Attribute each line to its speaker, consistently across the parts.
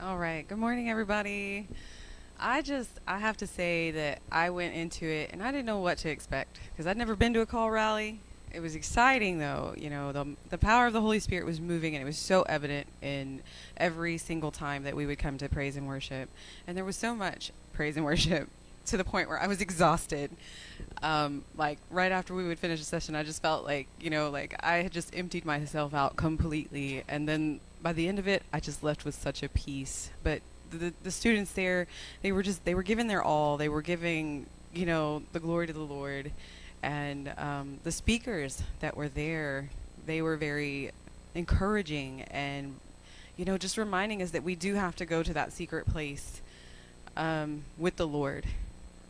Speaker 1: All right. Good morning, everybody. I have to say that I went into it and I didn't know what to expect because I'd never been to a call rally. It was exciting though. The power of the Holy Spirit was moving and it was so evident in every single time that we would come to praise and worship. And there was so much praise and worship to the point where I was exhausted. Like right after we would finish a session, I just felt like, like I had just emptied myself out completely. And then by the end of it, I just left with such a peace. But the students there, they were giving their all. They were giving, the glory to the Lord. And the speakers that were there, they were very encouraging and, just reminding us that we do have to go to that secret place with the Lord.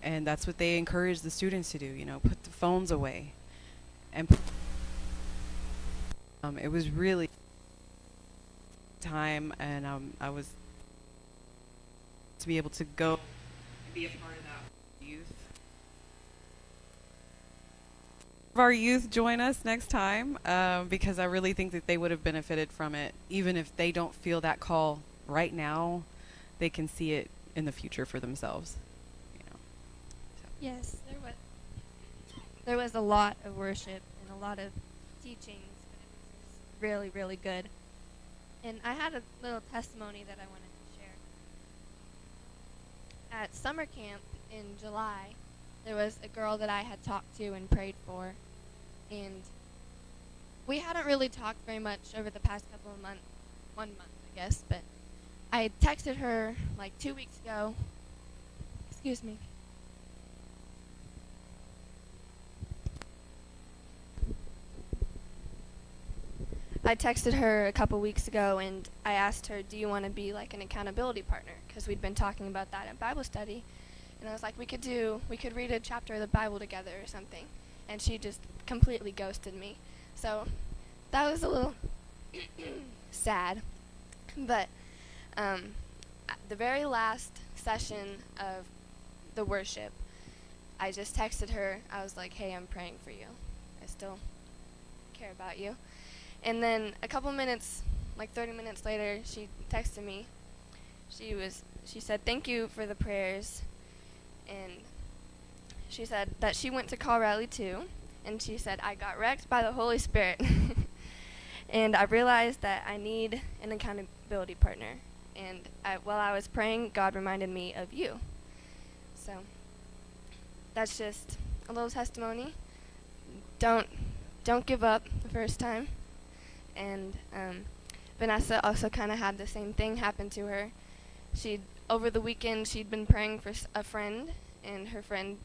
Speaker 1: And that's what they encourage the students to do, put the phones away. And it was really time, and I was to be able to go and be a part of that youth. Have our youth join us next time because I really think that they would have benefited from it. Even if they don't feel that call right now, they can see it in the future for themselves.
Speaker 2: Yes, there was a lot of worship and a lot of teachings, but it was just really, really good. And I had a little testimony that I wanted to share. At summer camp in July, there was a girl that I had talked to and prayed for, and we hadn't really talked very much over the past couple of months, 1 month, I guess, but I texted her like 2 weeks ago. Excuse me. I texted her a couple weeks ago and I asked her, do you want to be like an accountability partner? Because we'd been talking about that in Bible study. And I was like, we could read a chapter of the Bible together or something. And she just completely ghosted me. So that was a little sad. But at the very last session of the worship, I just texted her. I was like, hey, I'm praying for you. I still care about you. And then a couple minutes, like 30 minutes later, she texted me. She said, thank you for the prayers. And she said that she went to call rally too. And she said, I got wrecked by the Holy Spirit. And I realized that I need an accountability partner. And while I was praying, God reminded me of you. So that's just a little testimony. Don't give up the first time. And Vanessa also kind of had the same thing happen to her. Over the weekend, she'd been praying for a friend, and her friend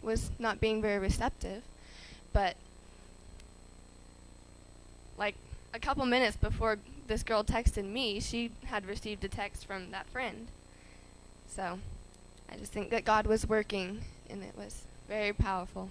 Speaker 2: was not being very receptive. But like a couple minutes before this girl texted me, she had received a text from that friend. So I just think that God was working, and it was very powerful.